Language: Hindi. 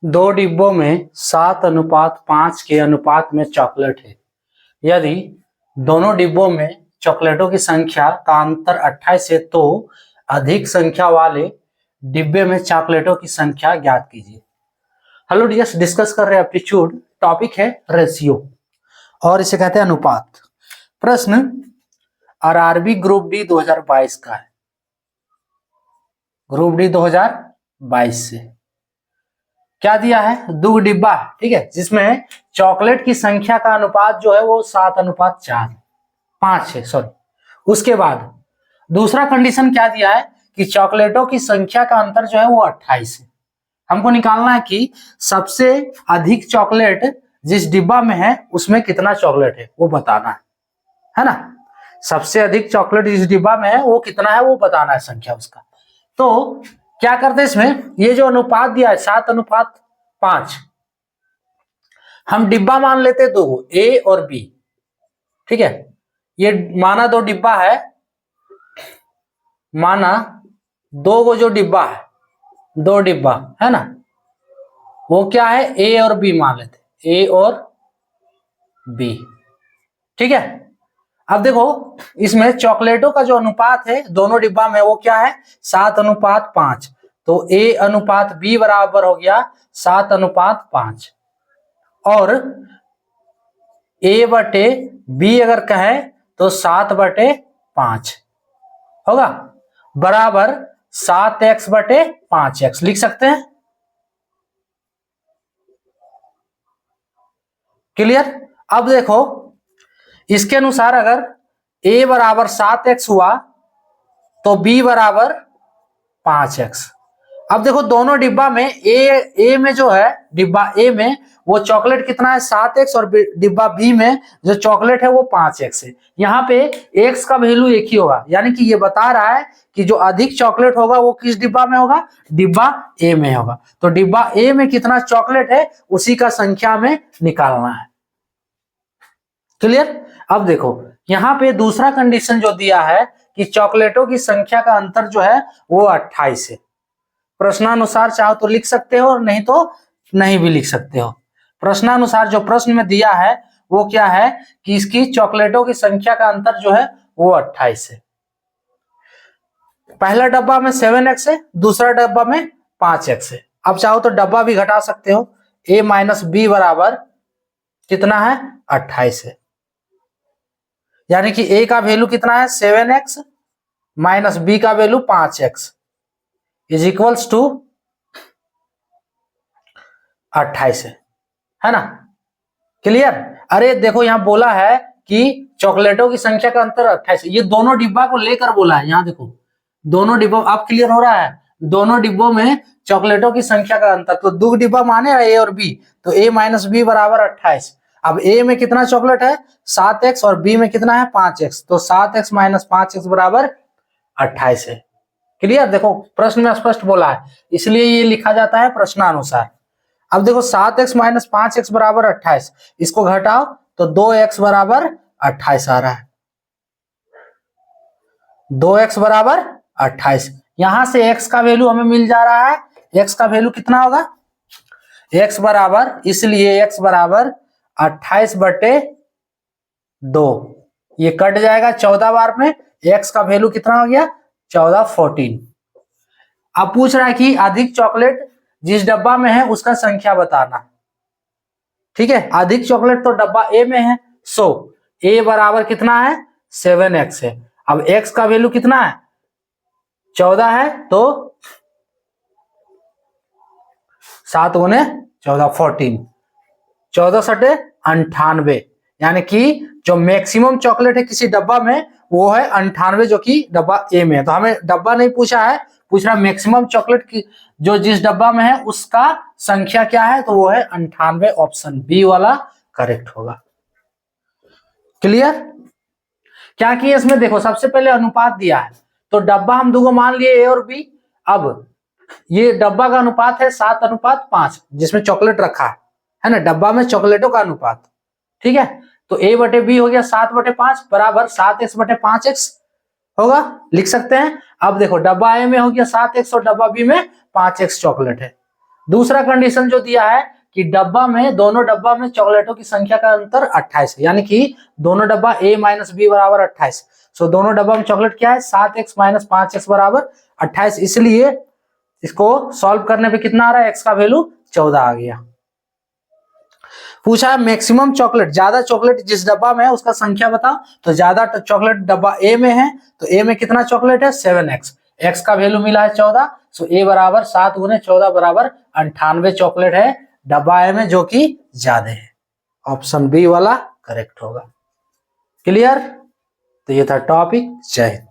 दो डिब्बों में 7:5 के अनुपात में चॉकलेट है। यदि दोनों डिब्बों में चॉकलेटों की संख्या का अंतर 28 है तो अधिक संख्या वाले डिब्बे में चॉकलेटों की संख्या ज्ञात कीजिए। हेलो डियर्स, डिस्कस कर रहे हैं एप्टीट्यूड। टॉपिक है रेशियो और इसे कहते हैं अनुपात। प्रश्न आरआरबी ग्रुप डी 2022 का है। ग्रुप डी 2022 से क्या दिया है? दो डिब्बा, ठीक है, जिसमें चॉकलेट की संख्या का अनुपात जो है वो 7:5 है, सॉरी। उसके बाद दूसरा कंडीशन क्या दिया है कि चॉकलेटों की संख्या का अंतर जो है वो 28 है। हमको निकालना है कि सबसे अधिक चॉकलेट जिस डिब्बा में है उसमें कितना चॉकलेट है वो बताना है ना। सबसे अधिक चॉकलेट जिस डिब्बा में है वो कितना है वो बताना है, संख्या उसका। तो क्या करते हैं, इसमें ये जो अनुपात दिया है 7:5, हम डिब्बा मान लेते हैं दो, ए और बी, ठीक है। ये माना दो डिब्बा है, माना दो को जो डिब्बा है, दो डिब्बा है ना, वो क्या है, ए और बी मान लेते, ए और बी, ठीक है। अब देखो इसमें चॉकलेटों का जो अनुपात है दोनों डिब्बा में वो क्या है, 7:5। तो ए अनुपात बी बराबर हो गया 7:5 और ए बटे बी अगर कहें तो 7/5 होगा, बराबर 7x/5x लिख सकते हैं। क्लियर? अब देखो इसके अनुसार अगर a बराबर 7x हुआ तो b बराबर 5x। अब देखो दोनों डिब्बा में ए में जो है, डिब्बा ए में वो चॉकलेट कितना है 7x और डिब्बा बी में जो चॉकलेट है वो 5x है। यहाँ पे x का वैल्यू एक ही होगा, यानी कि ये बता रहा है कि जो अधिक चॉकलेट होगा वो किस डिब्बा में होगा, डिब्बा ए में होगा। तो डिब्बा ए में कितना चॉकलेट है उसी का संख्या में निकालना है। क्लियर? अब देखो यहाँ पे दूसरा कंडीशन जो दिया है कि चॉकलेटों की संख्या का अंतर जो है वो 28 है। प्रश्नानुसार चाहो तो लिख सकते हो, नहीं तो नहीं भी लिख सकते हो। प्रश्नानुसार जो प्रश्न में दिया है वो क्या है कि इसकी चॉकलेटों की संख्या का अंतर जो है वो 28 है। पहला डब्बा में 7x है, दूसरा डब्बा में 5x है। अब चाहो तो डब्बा भी घटा सकते हो, a माइनस बी बराबर कितना है, 28 है। यानी कि a का वैल्यू कितना है 7x माइनस b का value 5x is equals to 28 है ना। क्लियर? अरे देखो यहां बोला है कि चॉकलेटों की संख्या का अंतर 28 है, ये दोनों डिब्बा को लेकर बोला है। यहां देखो दोनों डिब्बों, आप क्लियर हो रहा है, दोनों डिब्बों में चॉकलेटों की संख्या का अंतर, तो दो डिब्बा माने ए और बी, तो a माइनस बी बराबर 28। अब a में कितना चॉकलेट है 7x और b में कितना है 5x, तो 7x माइनस 5x बराबर 28 है। क्लियर? देखो प्रश्न में स्पष्ट बोला है, इसलिए ये लिखा जाता है प्रश्नानुसार। अब देखो 7x माइनस 5x बराबर 28, इसको घटाओ तो 2x बराबर 28 आ रहा है, 2x बराबर 28। यहां से x का वैल्यू हमें मिल जा रहा है, x का वैल्यू कितना होगा, x बराबर, इसलिए x बराबर 28/2, ये कट जाएगा 14 बार में, x का वैल्यू कितना हो गया 14 अब पूछ रहा है कि अधिक चॉकलेट जिस डब्बा में है उसका संख्या बताना, ठीक है। अधिक चॉकलेट तो डब्बा ए में है, सो a बराबर कितना है 7x है। अब x का वैल्यू कितना है 14 है, तो 7 गुने 14 14, 14×98, यानी कि जो मैक्सिमम चॉकलेट है किसी डब्बा में वो है 98, जो कि डब्बा ए में है। तो हमें डब्बा नहीं पूछा है, पूछ रहा मैक्सिमम चॉकलेट की जो जिस डब्बा में है उसका संख्या क्या है, तो वो है 98, ऑप्शन बी वाला करेक्ट होगा। क्लियर? क्या किया इसमें, देखो सबसे पहले अनुपात दिया है तो डब्बा हम दो मान लिए ए और बी। अब ये डब्बा का अनुपात है 7:5 जिसमें चॉकलेट रखा है ना, डब्बा में चॉकलेटों का अनुपात, ठीक है। तो a बटे बी हो गया 7/5 बराबर 7x/5x होगा, लिख सकते हैं। अब देखो डब्बा ए में हो गया 7x और डब्बा बी में 5x चॉकलेट है, दूसरा कंडीशन जो दिया है कि डब्बा में, दोनों डब्बा में चॉकलेटों की संख्या का अंतर 28 है, यानी कि दोनों डब्बा a माइनस बी बराबर 28। सो दोनों डब्बा में चॉकलेट क्या है 7x माइनस 5x बराबर 28। इसलिए इसको सॉल्व करने पे कितना आ रहा है, x का वैल्यू 14 आ गया। पूछा है मैक्सिमम चॉकलेट, ज्यादा चॉकलेट जिस डब्बा में है उसका संख्या बताओ। तो ज्यादा चॉकलेट डब्बा ए में है, तो ए में कितना चॉकलेट है 7x, x का वैल्यू मिला है 14। सो ए बराबर 7 गुने 14 बराबर 98 चॉकलेट है डब्बा ए में, जो कि ज्यादा है। ऑप्शन बी वाला करेक्ट होगा। क्लियर? तो ये था टॉपिक। जय हिंद।